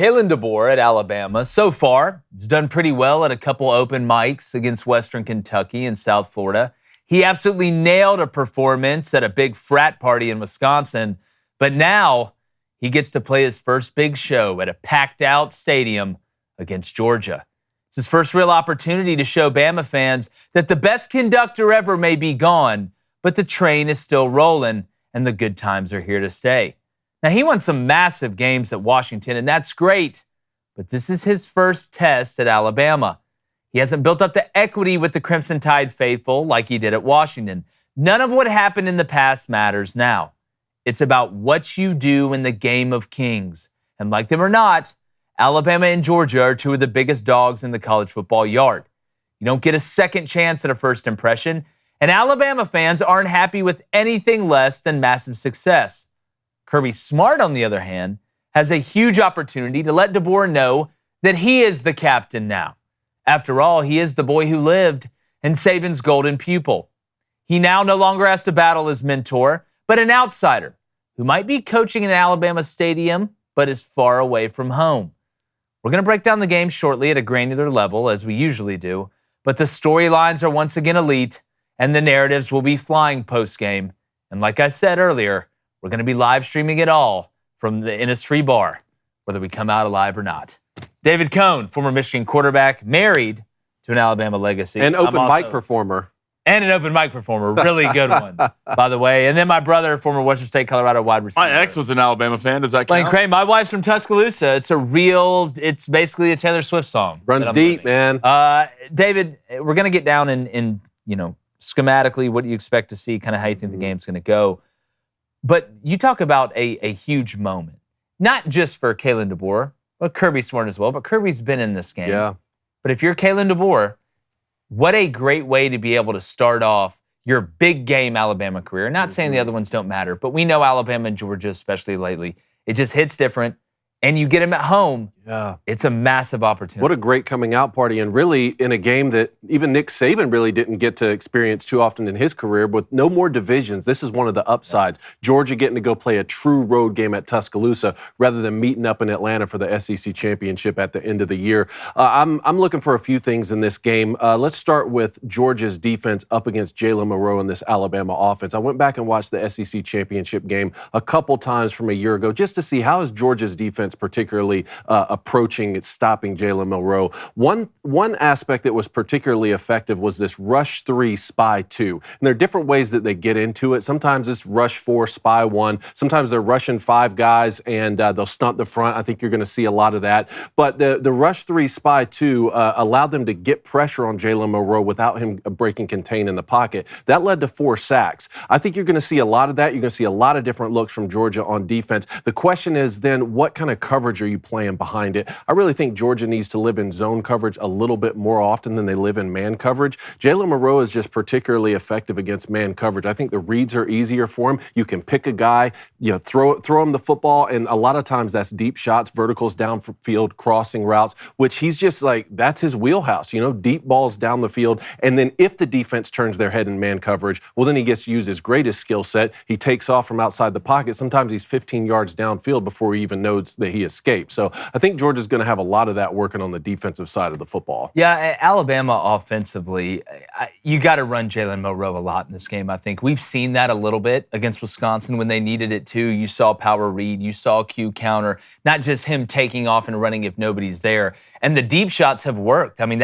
Kalen Debor at Alabama, so far, has done pretty well at a couple open mics against Western Kentucky and South Florida. He absolutely nailed a performance at a big frat party in Wisconsin, but now he gets to play his first big show at a packed-out stadium against Georgia. It's his first real opportunity to show Bama fans that the best conductor ever may be gone, but the train is still rolling and the good times are here to stay. Now, he won some massive games at Washington, and that's great, but this is his first test at Alabama. He hasn't built up the equity with the Crimson Tide faithful like he did at Washington. None of what happened in the past matters now. It's about what you do in the game of kings. And like them or not, Alabama and Georgia are two of the biggest dogs in the college football yard. You don't get a second chance at a first impression, and Alabama fans aren't happy with anything less than massive success. Kirby Smart, on the other hand, has a huge opportunity to let Debor know that he is the captain now. After all, he is the boy who lived and Saban's golden pupil. He now no longer has to battle his mentor, but an outsider who might be coaching in Alabama Stadium, but is far away from home. We're going to break down the game shortly at a granular level, as we usually do, but the storylines are once again elite, and the narratives will be flying post-game. And like I said earlier, we're going to be live streaming it all from the Innisfree bar, whether we come out alive or not. David Cohn, former Michigan quarterback, married to an Alabama legacy. And open mic performer. And an open mic performer. Really good one, by the way. And then my brother, former Western State, Colorado wide receiver. My ex was an Alabama fan. Does that count? Lane Crane, my wife's from Tuscaloosa. It's basically a Taylor Swift song. Runs deep, man. David, we're going to get down in schematically what you expect to see, kind of how you think the game's going to go. But you talk about a huge moment, not just for Kalen Debor, but Kirby Smart as well. But Kirby's been in this game. Yeah. But if you're Kalen Debor, what a great way to be able to start off your big game Alabama career. Not saying the other ones don't matter, but we know Alabama and Georgia, especially lately, it just hits different. And you get him at home, it's a massive opportunity. What a great coming out party, and really in a game that even Nick Saban really didn't get to experience too often in his career. With no more divisions, this is one of the upsides. Georgia getting to go play a true road game at Tuscaloosa rather than meeting up in Atlanta for the SEC championship at the end of the year. I'm looking for a few things in this game. Let's start with Georgia's defense up against Jalen Milroe in this Alabama offense. I went back and watched the SEC championship game a couple times from a year ago just to see how is Georgia's defense particularly approaching stopping Jalen Milroe. One aspect that was particularly effective was this rush 3, spy 2. And there are different ways that they get into it. Sometimes it's rush 4, spy 1. Sometimes they're rushing 5 guys and they'll stunt the front. I think you're going to see a lot of that. But the rush 3, spy 2 allowed them to get pressure on Jalen Milroe without him breaking contain in the pocket. That led to 4 sacks. I think you're going to see a lot of that. You're going to see a lot of different looks from Georgia on defense. The question is then, what kind of coverage are you playing behind it? I really think Georgia needs to live in zone coverage a little bit more often than they live in man coverage. Jalen Milroe is just particularly effective against man coverage. I think the reads are easier for him. You can pick a guy, throw him the football, and a lot of times that's deep shots, verticals downfield, crossing routes, which he's just like, that's his wheelhouse, deep balls down the field. And then if the defense turns their head in man coverage, well, then he gets to use his greatest skill set. He takes off from outside the pocket. Sometimes he's 15 yards downfield before he even knows that he escaped. So I think Georgia's going to have a lot of that working on the defensive side of the football. Yeah, Alabama offensively, you got to run Jalen Milroe a lot in this game, I think. We've seen that a little bit against Wisconsin when they needed it too. You saw power read, you saw Q counter, not just him taking off and running if nobody's there. And the deep shots have worked. I mean,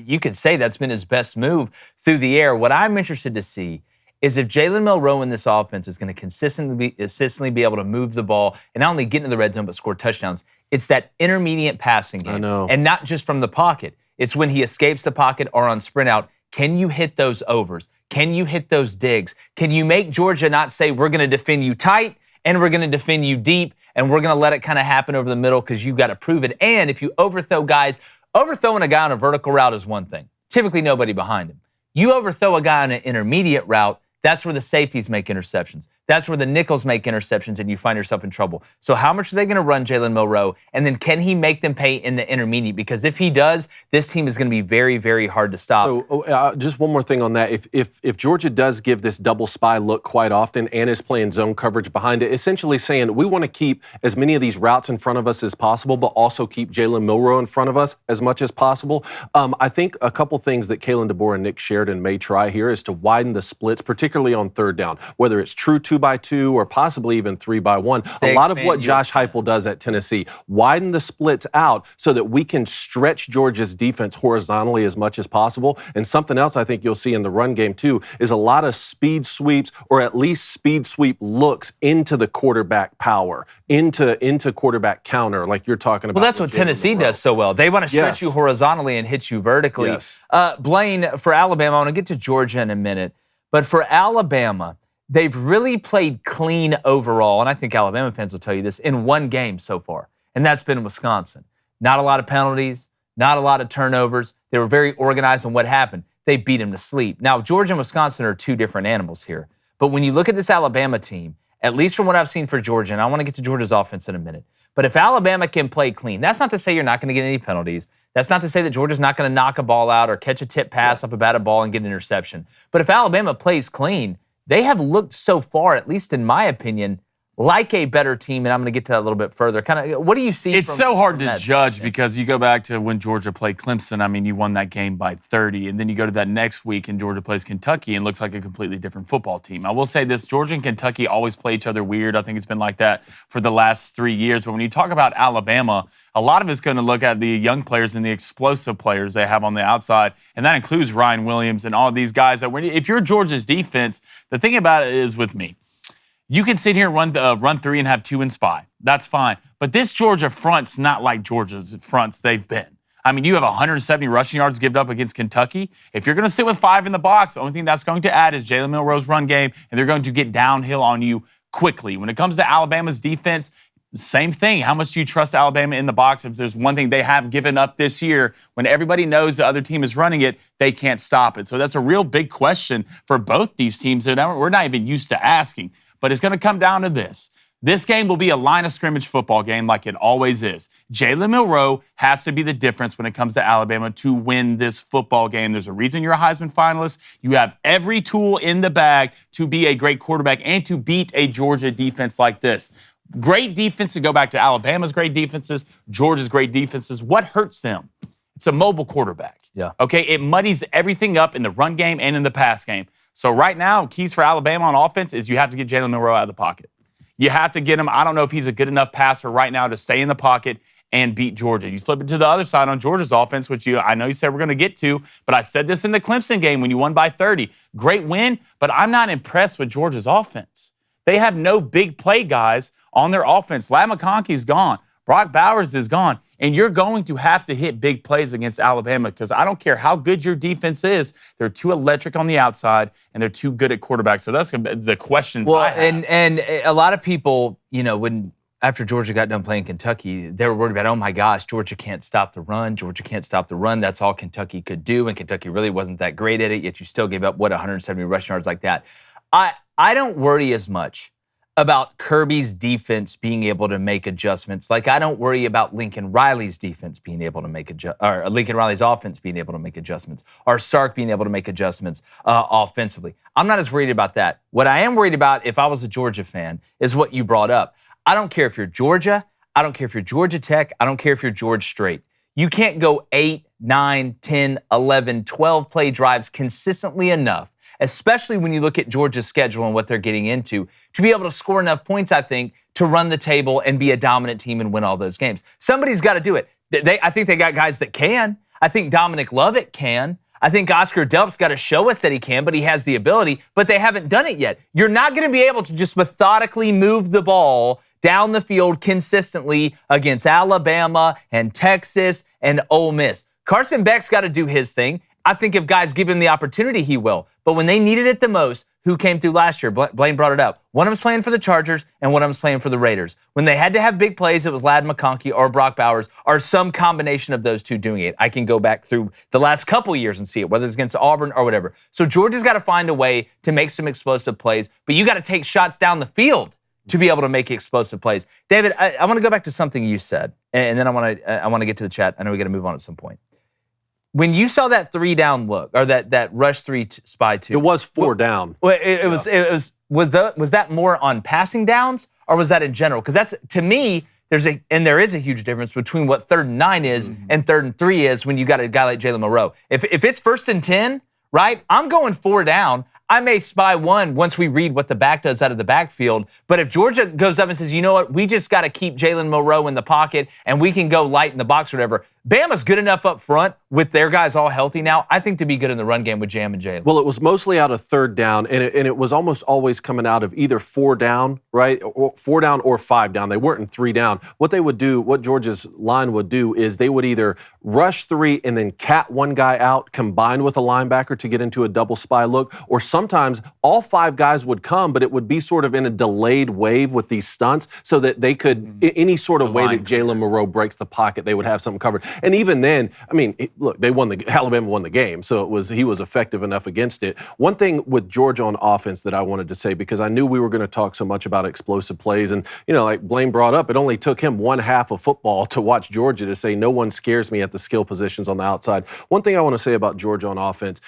you could say that's been his best move through the air. What I'm interested to see is if Jalen Milroe in this offense is going to consistently be able to move the ball and not only get into the red zone but score touchdowns. It's that intermediate passing game. I know. And not just from the pocket. It's when he escapes the pocket or on sprint out. Can you hit those overs? Can you hit those digs? Can you make Georgia not say, we're going to defend you tight and we're going to defend you deep and we're going to let it kind of happen over the middle because you've got to prove it. And if you overthrow guys, overthrowing a guy on a vertical route is one thing. Typically nobody behind him. You overthrow a guy on an intermediate route, that's where the safeties make interceptions. That's where the nickels make interceptions and you find yourself in trouble. So how much are they going to run Jalen Milroe? And then can he make them pay in the intermediate? Because if he does, this team is going to be very, very hard to stop. So just one more thing on that. If Georgia does give this double spy look quite often and is playing zone coverage behind it, essentially saying we want to keep as many of these routes in front of us as possible, but also keep Jalen Milroe in front of us as much as possible. I think a couple things that Kalen Debor and Nick Sheridan may try here is to widen the splits, particularly on third down, whether it's true 2x2 or possibly even 3x1. A lot of what Josh Heupel does at Tennessee, widen the splits out so that we can stretch Georgia's defense horizontally as much as possible. And something else I think you'll see in the run game too is a lot of speed sweeps, or at least speed sweep looks into the quarterback power, into quarterback counter, like you're talking about. Well, that's what Tennessee does so well. They want to stretch you horizontally and hit you vertically. Yes. Blaine, for Alabama, I want to get to Georgia in a minute, but for Alabama, they've really played clean overall, and I think Alabama fans will tell you this, in one game so far, and that's been Wisconsin. Not a lot of penalties, not a lot of turnovers. They were very organized, and what happened? They beat them to sleep. Now, Georgia and Wisconsin are two different animals here, but when you look at this Alabama team, at least from what I've seen for Georgia, and I want to get to Georgia's offense in a minute, but if Alabama can play clean, that's not to say you're not going to get any penalties. That's not to say that Georgia's not going to knock a ball out or catch a tip pass up a batted ball and get an interception. But if Alabama plays clean, they have looked so far, at least in my opinion, like a better team, and I'm going to get to that a little bit further. Kind of, what do you see? It's so hard to judge because you go back to when Georgia played Clemson. I mean, you won that game by 30, and then you go to that next week and Georgia plays Kentucky and looks like a completely different football team. I will say this, Georgia and Kentucky always play each other weird. I think it's been like that for the last 3 years. But when you talk about Alabama, a lot of it's going to look at the young players and the explosive players they have on the outside, and that includes Ryan Williams and all of these guys. That if you're Georgia's defense, the thing about it is with me, you can sit here and run three and have two and spy. That's fine. But this Georgia front's not like Georgia's fronts they've been. I mean, you have 170 rushing yards given up against Kentucky. If you're going to sit with 5 in the box, the only thing that's going to add is Jalen Milroe's run game, and they're going to get downhill on you quickly. When it comes to Alabama's defense, same thing. How much do you trust Alabama in the box? If there's one thing they have given up this year, when everybody knows the other team is running it, they can't stop it. So that's a real big question for both these teams that we're not even used to asking. But it's going to come down to this. This game will be a line of scrimmage football game like it always is. Jalen Milroe has to be the difference when it comes to Alabama to win this football game. There's a reason you're a Heisman finalist. You have every tool in the bag to be a great quarterback and to beat a Georgia defense like this. Great defense to go back to Alabama's great defenses, Georgia's great defenses. What hurts them? It's a mobile quarterback. Yeah. Okay, it muddies everything up in the run game and in the pass game. So right now, keys for Alabama on offense is you have to get Jalen Milroe out of the pocket. You have to get him. I don't know if he's a good enough passer right now to stay in the pocket and beat Georgia. You flip it to the other side on Georgia's offense, which I know you said we're going to get to, but I said this in the Clemson game when you won by 30. Great win, but I'm not impressed with Georgia's offense. They have no big play guys on their offense. Ladd McConkey's gone. Brock Bowers is gone. And you're going to have to hit big plays against Alabama because I don't care how good your defense is, they're too electric on the outside and they're too good at quarterback. So that's the questions I have. And a lot of people, when after Georgia got done playing Kentucky, they were worried about, oh my gosh, Georgia can't stop the run. Georgia can't stop the run. That's all Kentucky could do, and Kentucky really wasn't that great at it, yet you still gave up, 170 rushing yards like that. I don't worry as much about Kirby's defense being able to make adjustments. Like I don't worry about Lincoln Riley's defense being able to make or Lincoln Riley's offense being able to make adjustments, or Sark being able to make adjustments offensively. I'm not as worried about that. What I am worried about, if I was a Georgia fan, is what you brought up. I don't care if you're Georgia. I don't care if you're Georgia Tech. I don't care if you're George Strait. You can't go 8, 9, 10, 11, 12 play drives consistently enough, especially when you look at Georgia's schedule and what they're getting into, to be able to score enough points, I think, to run the table and be a dominant team and win all those games. Somebody's got to do it. I think they got guys that can. I think Dominic Lovett can. I think Oscar Delp's got to show us that he can, but he has the ability, but they haven't done it yet. You're not going to be able to just methodically move the ball down the field consistently against Alabama and Texas and Ole Miss. Carson Beck's got to do his thing. I think if guys give him the opportunity, he will. But when they needed it the most, who came through last year. Blaine brought it up. One of them's playing for the Chargers, and one of them's playing for the Raiders. When they had to have big plays, it was Ladd McConkey or Brock Bowers or some combination of those two doing it. I can go back through the last couple years and see it, whether it's against Auburn or whatever. So Georgia's got to find a way to make some explosive plays, but you got to take shots down the field to be able to make explosive plays. David, I want to go back to something you said, and then I want to get to the chat. I know we got to move on at some point. When you saw that 3-down look, or that rush 3 spy 2, it was 4 down. Well, was that more on passing downs, or was that in general? Because that's, to me, there is a huge difference between what 3rd and 9 is and 3rd and 3 is when you got a guy like Jalen Milroe. If it's 1st and 10, right? I'm going 4 down. I may spy 1 once we read what the back does out of the backfield. But if Georgia goes up and says, you know what, we just got to keep Jalen Milroe in the pocket and we can go light in the box or whatever, Bama's good enough up front with their guys all healthy now, I think, to be good in the run game with Jam and Jalen. Well, it was mostly out of 3rd down, and it was almost always coming out of either 4 down, right? Or 4 down or 5 down. They weren't in 3 down. What they would do, what Georgia's line would do, is they would either rush 3 and then cat one guy out, combined with a linebacker to get into a double spy look, or sometimes all 5 guys would come, but it would be sort of in a delayed wave with these stunts so that they could, any sort of way that Jalen Milroe breaks the pocket, they would have something covered. And even then, I mean, look, Alabama won the game, so he was effective enough against it. One thing with Georgia on offense that I wanted to say, because I knew we were going to talk so much about explosive plays, and, you know, like Blaine brought up, it only took him 1/2 of football to watch Georgia to say no one scares me at the skill positions on the outside. One thing I want to say about Georgia on offense,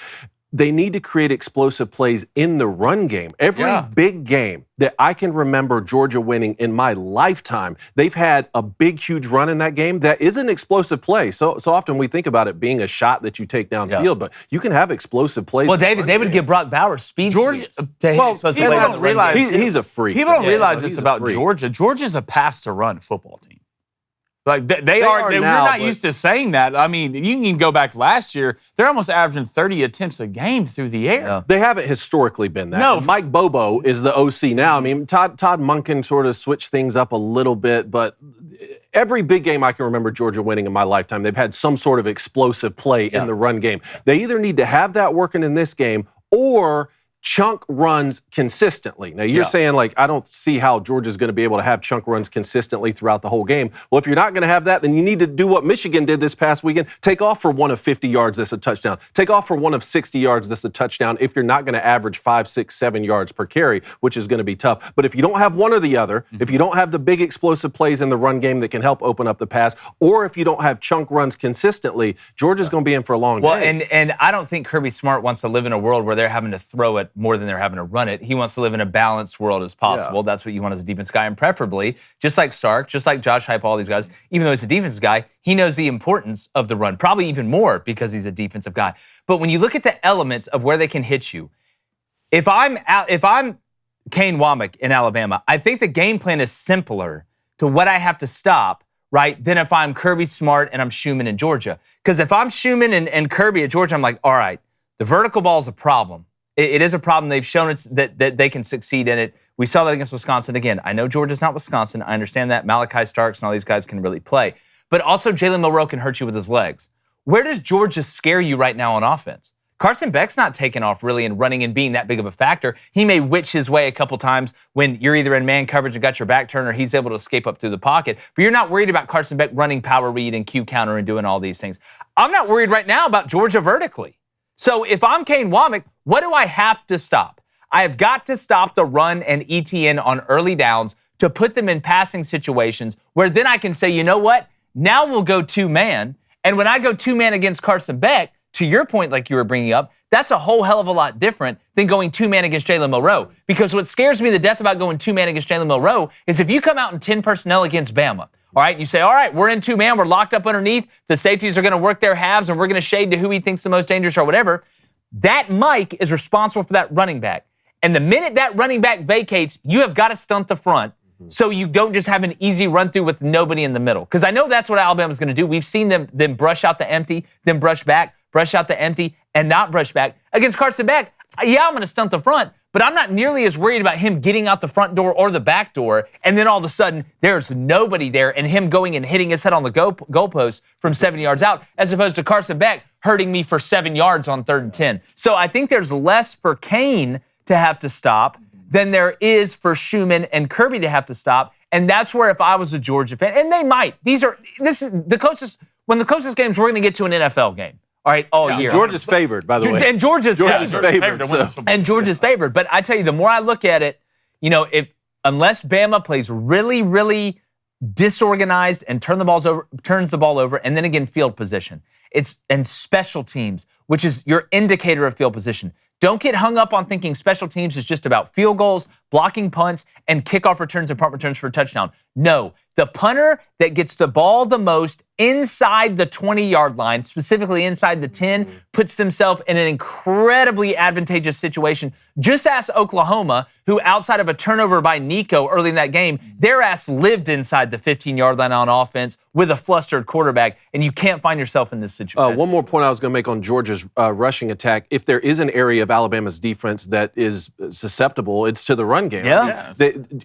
they need to create explosive plays in the run game. Every big game that I can remember Georgia winning in my lifetime, they've had a big, huge run in that game that is an explosive play. So often we think about it being a shot that you take downfield, but you can have explosive plays. Well, David, they would give Brock Bowers speed. Georgia, people don't realize he's a freak. People don't realize this about Georgia. Georgia's a pass-to-run football team. Like they are now, we're not used to saying that. I mean, you can go back last year; they're almost averaging 30 attempts a game through the air. Yeah. They haven't historically been that. No, Mike Bobo is the OC now. I mean, Todd Monken sort of switched things up a little bit, but every big game I can remember Georgia winning in my lifetime, they've had some sort of explosive play in the run game. They either need to have that working in this game or chunk runs consistently. Now, you're saying, like, I don't see how Georgia's going to be able to have chunk runs consistently throughout the whole game. Well, if you're not going to have that, then you need to do what Michigan did this past weekend. Take off for 1 of 50 yards, that's a touchdown. Take off for 1 of 60 yards, that's a touchdown, if you're not going to average 5, 6, 7 yards per carry, which is going to be tough. But if you don't have one or the other, if you don't have the big explosive plays in the run game that can help open up the pass, or if you don't have chunk runs consistently, Georgia's going to be in for a long game. And I don't think Kirby Smart wants to live in a world where they're having to throw it more than they're having to run it. He wants to live in a balanced world as possible. That's what you want as a defense guy. And preferably, just like Sark, just like Josh Heupel, all these guys, even though he's a defense guy, he knows the importance of the run, probably even more because he's a defensive guy. But when you look at the elements of where they can hit you, if I'm Kane Womack in Alabama, I think the game plan is simpler to what I have to stop, right, than if I'm Kirby Smart and I'm Schumann in Georgia. Because if I'm Schumann and Kirby at Georgia, I'm like, all right, the vertical ball is a problem. It is a problem. They've shown that they can succeed in it. We saw that against Wisconsin again. I know Georgia's not Wisconsin. I understand that. Malachi Starks and all these guys can really play. But also Jalen Milroe can hurt you with his legs. Where does Georgia scare you right now on offense? Carson Beck's not taking off really and running and being that big of a factor. He may witch his way a couple times when you're either in man coverage and got your back turned or he's able to escape up through the pocket. But you're not worried about Carson Beck running power read and Q counter and doing all these things. I'm not worried right now about Georgia vertically. So if I'm Kane Womack, what do I have to stop? I have got to stop the run and ETN on early downs to put them in passing situations where then I can say, you know what? Now we'll go 2-man. And when I go 2-man against Carson Beck, to your point, like you were bringing up, that's a whole hell of a lot different than going 2-man against Jalen Milroe. Because what scares me to death about going 2-man against Jalen Milroe is if you come out in 10 personnel against Bama, all right, you say, all right, we're in 2-man, we're locked up underneath, the safeties are going to work their halves, and we're going to shade to who he thinks the most dangerous or whatever. That Mike is responsible for that running back. And the minute that running back vacates, you have got to stunt the front so you don't just have an easy run through with nobody in the middle. Because I know that's what Alabama's going to do. We've seen them brush out the empty, then brush back, brush out the empty, and not brush back. Against Carson Beck, yeah, I'm going to stunt the front, but I'm not nearly as worried about him getting out the front door or the back door, and then all of a sudden, there's nobody there, and him going and hitting his head on the goalpost from 7 yards out, as opposed to Carson Beck hurting me for 7 yards on 3rd and 10. So I think there's less for Kane to have to stop than there is for Schumann and Kirby to have to stop. And that's where, if I was a Georgia fan, and they might, this is the closest, one of the closest games we're going to get to an NFL game. All right, all year. Georgia's favored, by the way. And Georgia's favored. And Georgia's favored. But I tell you, the more I look at it, unless Bama plays really, really disorganized and turns the ball over, and then again, field position. And special teams, which is your indicator of field position. Don't get hung up on thinking special teams is just about field goals, blocking punts, and kickoff returns and punt returns for a touchdown. No, the punter that gets the ball the most inside the 20-yard line, specifically inside the 10, puts themselves in an incredibly advantageous situation. Just ask Oklahoma, who outside of a turnover by Nico early in that game, their ass lived inside the 15-yard line on offense with a flustered quarterback, and you can't find yourself in this situation. One more point I was going to make on Georgia's rushing attack. If there is an area of Alabama's defense that is susceptible, it's to the run game. Yeah.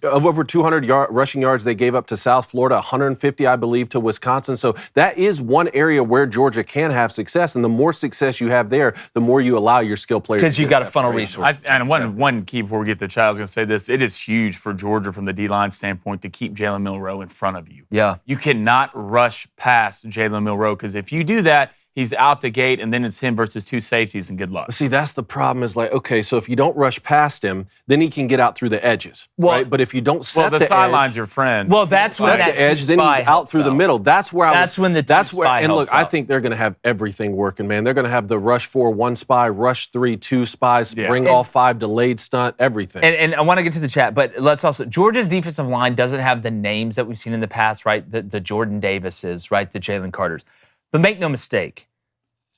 Of over 200 rushing yards they gave up to South Florida, 150, I believe, to Wisconsin. So that is one area where Georgia can have success. And the more success you have there, the more you allow your skill players. Because you got to funnel resources. And one key before we get to Chad, I was going to say this. It is huge for Georgia from the D-line standpoint to keep Jalen Milroe in front of you. Yeah. You cannot rush past Jalen Milroe, because if you do that, he's out the gate, and then it's him versus two safeties, and good luck. See, that's the problem is okay, so if you don't rush past him, then he can get out through the edges, right? But if you don't set the sideline's your friend. Well, that's when that the edge, then he's out through the middle. That's where and look, I think they're going to have everything working, man. They're going to have the rush 4, 1 spy, rush 3, 2 spies, bring all 5, delayed stunt, everything. And I want to get to the chat, but let's also, Georgia's defensive line doesn't have the names that we've seen in the past, right? The Jordan Davises, right? The Jalen Carters. But make no mistake,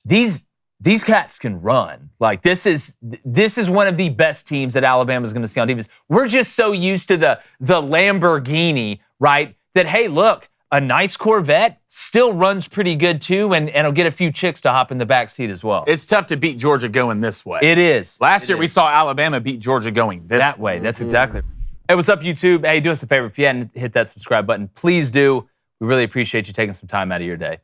these cats can run. Like, this is one of the best teams that Alabama's going to see on defense. We're just so used to the Lamborghini, right? That, hey, look, a nice Corvette still runs pretty good too, and it'll get a few chicks to hop in the back seat as well. It's tough to beat Georgia going this way. It is. Last year we saw Alabama beat Georgia going that way. That's exactly. Hey, what's up, YouTube? Hey, do us a favor. If you hadn't hit that subscribe button, please do. We really appreciate you taking some time out of your day.